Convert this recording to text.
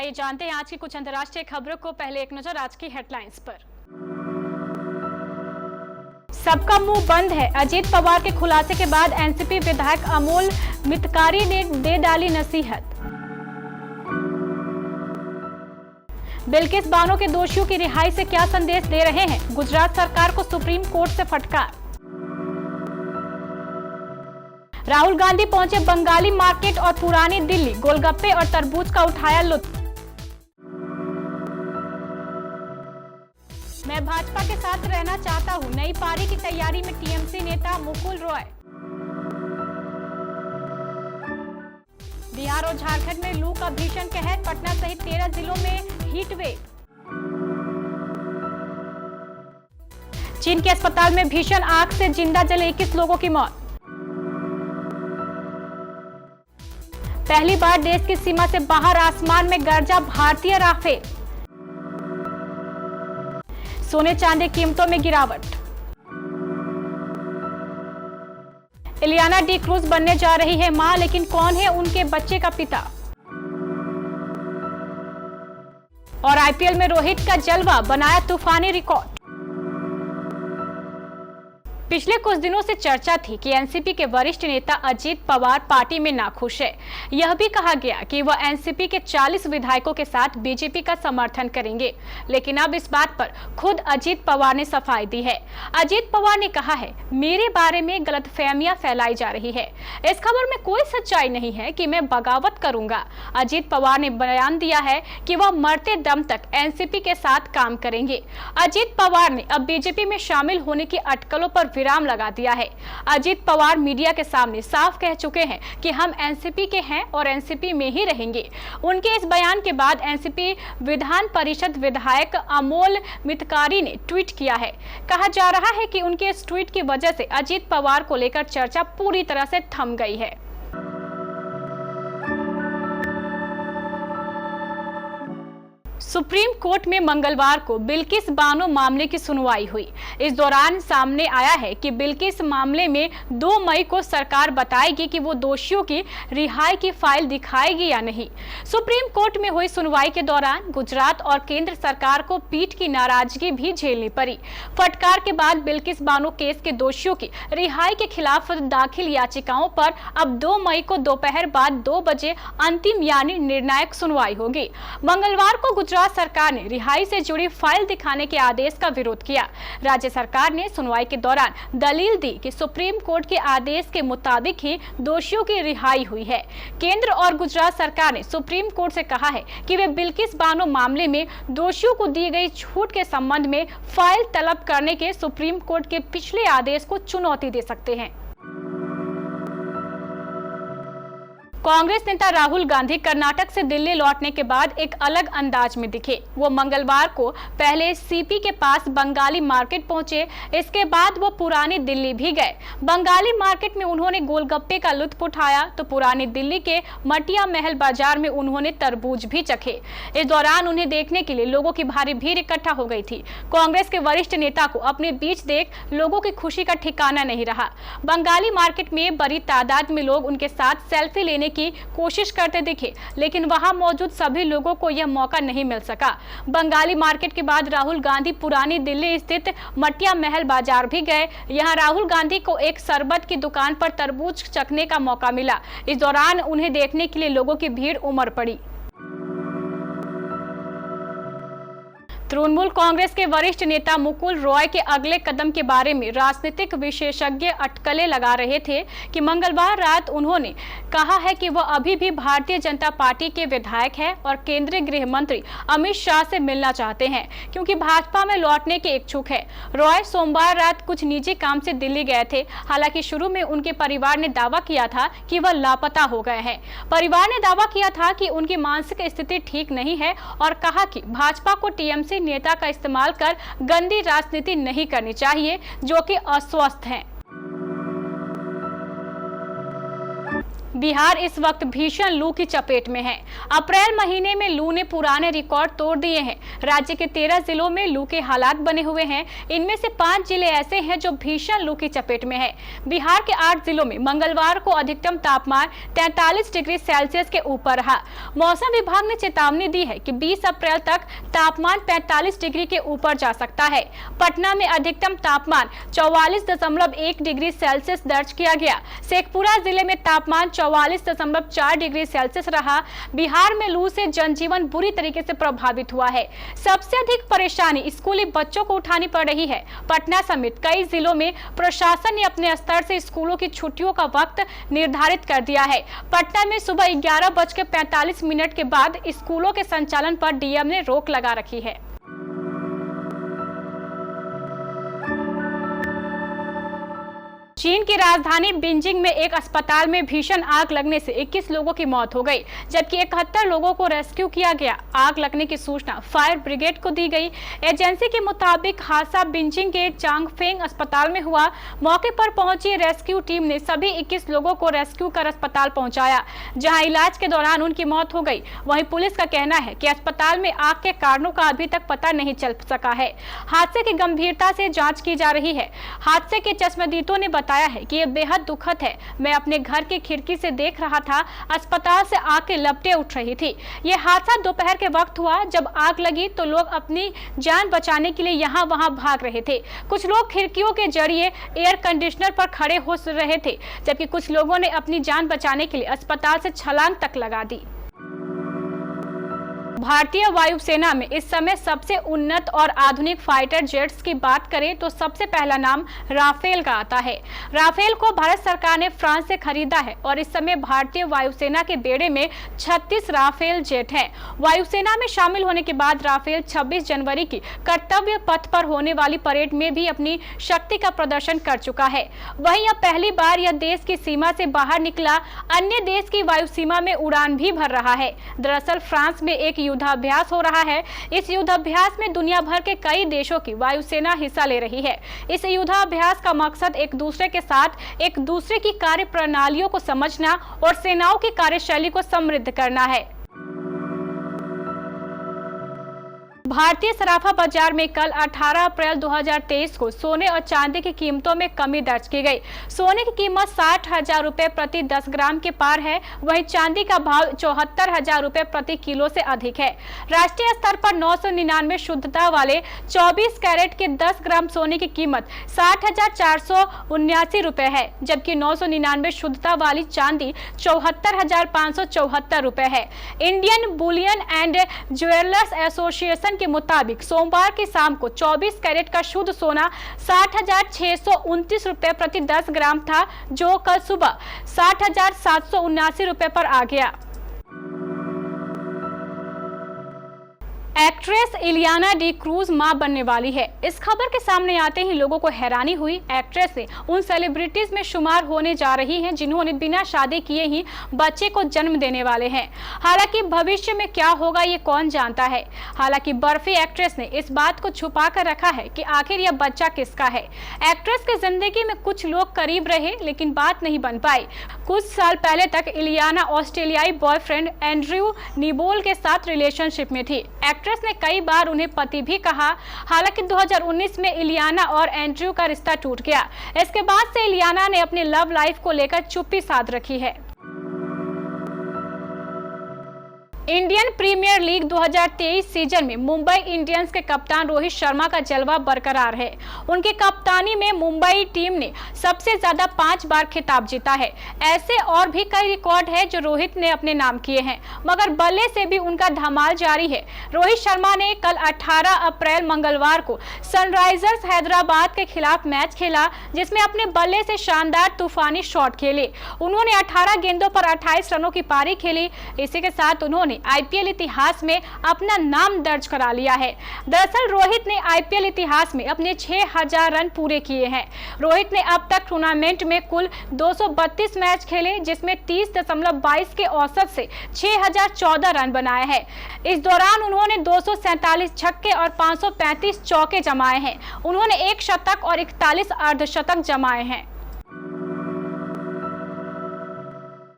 आइए जानते हैं आज की कुछ अंतर्राष्ट्रीय खबरों को। पहले एक नजर आज की हेडलाइंस पर। सबका मुंह बंद है, अजीत पवार के खुलासे के बाद एनसीपी विधायक अमोल मितकारी ने दे डाली नसीहत। बिल्किस बानो के दोषियों की रिहाई से क्या संदेश दे रहे हैं, गुजरात सरकार को सुप्रीम कोर्ट से फटकार। राहुल गांधी पहुंचे बंगाली मार्केट और पुरानी दिल्ली, गोलगप्पे और तरबूज का उठाया लुत्फ। मैं भाजपा के साथ रहना चाहता हूं, नई पारी की तैयारी में टीएमसी नेता मुकुल रॉय। बिहार और झारखंड में लू का भीषण कहर, पटना सहित 13 जिलों में हीट वेव। चीन के अस्पताल में भीषण आग से जिंदा जले 21 लोगों की मौत। पहली बार देश की सीमा से बाहर आसमान में गरजा भारतीय राफेल। सोने चांदी कीमतों में गिरावट। इलियाना डी क्रूज बनने जा रही है मां, लेकिन कौन है उनके बच्चे का पिता। और आईपीएल में रोहित का जलवा बनाया तूफानी रिकॉर्ड। पिछले कुछ दिनों से चर्चा थी कि एनसीपी के वरिष्ठ नेता अजीत पवार पार्टी में नाखुश है। यह भी कहा गया कि वह एनसीपी के 40 विधायकों के साथ बीजेपी का समर्थन करेंगे, लेकिन अब इस बात पर खुद अजीत पवार ने सफाई दी है। अजीत पवार ने कहा है, मेरे बारे में गलतफहमियां फैलाई जा रही है, इस खबर में कोई सच्चाई नहीं है कि मैं बगावत करूंगा। अजीत पवार ने बयान दिया है कि वह मरते दम तक एनसीपी के साथ काम करेंगे। अजीत पवार ने अब बीजेपी में शामिल होने की अटकलों पर विराम लगा दिया है। अजीत पवार मीडिया के सामने साफ कह चुके हैं कि हम एनसीपी के हैं और एनसीपी में ही रहेंगे। उनके इस बयान के बाद एनसीपी विधान परिषद विधायक अमोल मितकारी ने ट्वीट किया है। कहा जा रहा है कि उनके इस ट्वीट की वजह से अजीत पवार को लेकर चर्चा पूरी तरह से थम गई है। सुप्रीम कोर्ट में मंगलवार को बिल्किस बानो मामले की सुनवाई हुई। इस दौरान सामने आया है कि बिल्किस मामले में 2 मई को सरकार बताएगी कि वो दोषियों की रिहाई की फाइल दिखाएगी या नहीं। सुप्रीम कोर्ट में हुई सुनवाई के दौरान गुजरात और केंद्र सरकार को पीठ की नाराजगी भी झेलनी पड़ी। फटकार के बाद बिल्किस बानो केस के दोषियों की रिहाई के खिलाफ दाखिल याचिकाओं पर अब 2 मई को दोपहर बाद 2 बजे अंतिम यानी निर्णायक सुनवाई होगी। मंगलवार को गुजरात सरकार ने रिहाई से जुड़ी फाइल दिखाने के आदेश का विरोध किया। राज्य सरकार ने सुनवाई के दौरान दलील दी कि सुप्रीम कोर्ट के आदेश के मुताबिक ही दोषियों की रिहाई हुई है। केंद्र और गुजरात सरकार ने सुप्रीम कोर्ट से कहा है कि वे बिल्किस बानो मामले में दोषियों को दी गई छूट के संबंध में फाइल तलब करने के सुप्रीम कोर्ट के पिछले आदेश को चुनौती दे सकते हैं। कांग्रेस नेता राहुल गांधी कर्नाटक से दिल्ली लौटने के बाद एक अलग अंदाज में दिखे। वो मंगलवार को पहले सीपी के पास बंगाली मार्केट पहुंचे, इसके बाद वो पुरानी दिल्ली भी गए। बंगाली मार्केट में उन्होंने गोलगप्पे का लुत्फ उठाया तो पुरानी दिल्ली के मटिया महल बाजार में उन्होंने तरबूज भी चखे। इस दौरान उन्हें देखने के लिए लोगों की भारी भीड़ इकट्ठा हो गई थी। कांग्रेस के वरिष्ठ नेता को अपने बीच देख लोगों की खुशी का ठिकाना नहीं रहा। बंगाली मार्केट में बड़ी तादाद में लोग उनके साथ सेल्फी लेने की कोशिश करते दिखे, लेकिन वहां मौजूद सभी लोगों को यह मौका नहीं मिल सका। बंगाली मार्केट के बाद राहुल गांधी पुरानी दिल्ली स्थित मटिया महल बाजार भी गए। यहां राहुल गांधी को एक शरबत की दुकान पर तरबूज चखने का मौका मिला। इस दौरान उन्हें देखने के लिए लोगों की भीड़ उमड़ पड़ी। तृणमूल कांग्रेस के वरिष्ठ नेता मुकुल रॉय के अगले कदम के बारे में राजनीतिक विशेषज्ञ अटकलें लगा रहे थे कि मंगलवार रात उन्होंने कहा है कि वह अभी भी भारतीय जनता पार्टी के विधायक हैं और केंद्रीय गृह मंत्री अमित शाह से मिलना चाहते हैं, क्योंकि भाजपा में लौटने के इच्छुक है। रॉय सोमवार रात कुछ निजी काम से दिल्ली गए थे। हालांकि शुरू में उनके परिवार ने दावा किया था कि वह लापता हो गए हैं। परिवार ने दावा किया था कि उनकी मानसिक स्थिति ठीक नहीं है और कहा कि भाजपा को टीएमसी नेता का इस्तेमाल कर गंदी राजनीति नहीं करनी चाहिए, जो कि अस्वस्थ हैं। बिहार इस वक्त भीषण लू की चपेट में है। अप्रैल महीने में लू ने पुराने रिकॉर्ड तोड़ दिए हैं। राज्य के 13 जिलों में लू के हालात बने हुए हैं। इनमें से 5 जिले ऐसे हैं जो भीषण लू की चपेट में है। बिहार के 8 जिलों में मंगलवार को अधिकतम तापमान 43 डिग्री सेल्सियस के ऊपर रहा। मौसम विभाग ने चेतावनी दी है कि 20 अप्रैल तक तापमान 45 डिग्री के ऊपर जा सकता है। पटना में अधिकतम तापमान 44.1 डिग्री सेल्सियस दर्ज किया गया। शेखपुरा जिले में तापमान 44.4 डिग्री सेल्सियस रहा। बिहार में लू से जनजीवन बुरी तरीके से प्रभावित हुआ है। सबसे अधिक परेशानी स्कूली बच्चों को उठानी पड़ रही है। पटना समेत कई जिलों में प्रशासन ने अपने स्तर से स्कूलों की छुट्टियों का वक्त निर्धारित कर दिया है। पटना में सुबह 11:45 के बाद स्कूलों के संचालन पर डीएम ने रोक लगा रखी है। चीन की राजधानी बीजिंग में एक अस्पताल में भीषण आग लगने से 21 लोगों की मौत हो गई, जबकि 71 लोगों को रेस्क्यू किया गया। आग लगने की सूचना फायर ब्रिगेड को दी गई। एजेंसी के मुताबिक हादसा बीजिंग के चांगफेंग अस्पताल में हुआ। मौके पर पहुंची रेस्क्यू टीम ने सभी 21 लोगों को रेस्क्यू कर अस्पताल पहुंचाया, जहां इलाज के दौरान उनकी मौत हो गई। वहीं पुलिस का कहना है कि अस्पताल में आग के कारणों का अभी तक पता नहीं चल सका है। हादसे की गंभीरता से जाँच की जा रही है। हादसे के चश्मदीदों ने बताया है कि यह बेहद दुखद है। मैं अपने घर की खिड़की से देख रहा था, अस्पताल से आग की लपटें उठ रही थी। यह हादसा दोपहर के वक्त हुआ। जब आग लगी तो लोग अपनी जान बचाने के लिए यहाँ वहाँ भाग रहे थे। कुछ लोग खिड़कियों के जरिए एयर कंडीशनर पर खड़े हो रहे थे, जबकि कुछ लोगों ने अपनी जान बचाने के लिए अस्पताल से छलांग तक लगा दी। भारतीय वायुसेना में इस समय सबसे उन्नत और आधुनिक फाइटर जेट्स की बात करें तो सबसे पहला नाम राफेल का आता है। राफेल को भारत सरकार ने फ्रांस से खरीदा है और इस समय भारतीय वायुसेना के बेड़े में 36 राफेल जेट हैं। वायुसेना में शामिल होने के बाद राफेल 26 जनवरी की कर्तव्य पथ पर होने वाली परेड में भी अपनी शक्ति का प्रदर्शन कर चुका है। वहीं अब पहली बार यह देश की सीमा से बाहर निकला अन्य देश की वायु सीमा में उड़ान भी भर रहा है। दरअसल फ्रांस में एक युद्धाभ्यास हो रहा है। इस युद्धाभ्यास में दुनिया भर के कई देशों की वायुसेना हिस्सा ले रही है। इस युद्धाभ्यास का मकसद एक दूसरे के साथ एक दूसरे की कार्य प्रणालियों को समझना और सेनाओं की कार्यशैली को समृद्ध करना है। भारतीय सराफा बाजार में कल 18 अप्रैल 2023 को सोने और चांदी की कीमतों में कमी दर्ज की गई। सोने की कीमत 60,000 रुपए प्रति 10 ग्राम के पार है। वहीं चांदी का भाव 74,000 रुपए प्रति किलो से अधिक है। राष्ट्रीय स्तर पर 999 शुद्धता वाले 24 कैरेट के 10 ग्राम सोने की कीमत 60,479 रुपए है, जबकि 999 शुद्धता वाली चांदी 74,574 रुपए है। Indian Boolean and jewellers association के मुताबिक सोमवार की शाम को 24 कैरेट का शुद्ध सोना 60,629 रुपए प्रति 10 ग्राम था, जो कल सुबह 60,779 रुपए पर आ गया। एक्ट्रेस इलियाना डी क्रूज मां बनने वाली है। इस खबर के सामने आते ही लोगों को हैरानी हुई। एक्ट्रेस ने उन सेलिब्रिटीज में शुमार होने जा रही हैं जिन्होंने बिना शादी किए ही बच्चे को जन्म देने वाले हैं। हालांकि भविष्य में क्या होगा ये कौन जानता है। हालांकि बर्फी एक्ट्रेस ने इस बात को छुपा कर रखा है कि आखिर यह बच्चा किसका है। एक्ट्रेस की जिंदगी में कुछ लोग करीब रहे लेकिन बात नहीं बन पाई। कुछ साल पहले तक इलियाना ऑस्ट्रेलियाई बॉयफ्रेंड एंड्रयू निबोल के साथ रिलेशनशिप में थी। एक्ट्रेस ने कई बार उन्हें पति भी कहा। हालांकि 2019 में इलियाना और एंड्रयू का रिश्ता टूट गया। इसके बाद से इलियाना ने अपनी लव लाइफ को लेकर चुप्पी साध रखी है। इंडियन प्रीमियर लीग 2023 सीजन में मुंबई इंडियंस के कप्तान रोहित शर्मा का जलवा बरकरार है। उनकी कप्तानी में मुंबई टीम ने सबसे ज्यादा 5 बार खिताब जीता है। ऐसे और भी कई रिकॉर्ड है जो रोहित ने अपने नाम किए हैं, मगर बल्ले से भी उनका धमाल जारी है। रोहित शर्मा ने कल 18 अप्रैल मंगलवार को सनराइजर्स हैदराबाद के खिलाफ मैच खेला, जिसमें अपने बल्ले से शानदार तूफानी शॉट खेले। उन्होंने 18 गेंदों पर 28 रनों की पारी खेली। इसी के साथ उन्होंने आईपीएल इतिहास में अपना नाम दर्ज करा लिया है। दरअसल रोहित ने आईपीएल इतिहास में अपने 6,000 रन पूरे किए हैं। रोहित ने अब तक टूर्नामेंट में कुल 232 मैच खेले, जिसमें 30.22 के औसत से 6,014 रन बनाए हैं। इस दौरान उन्होंने 247 छक्के और 535 चौके जमाए हैं। उन्होंने 1 शतक और 41 अर्धशतक जमाए हैं।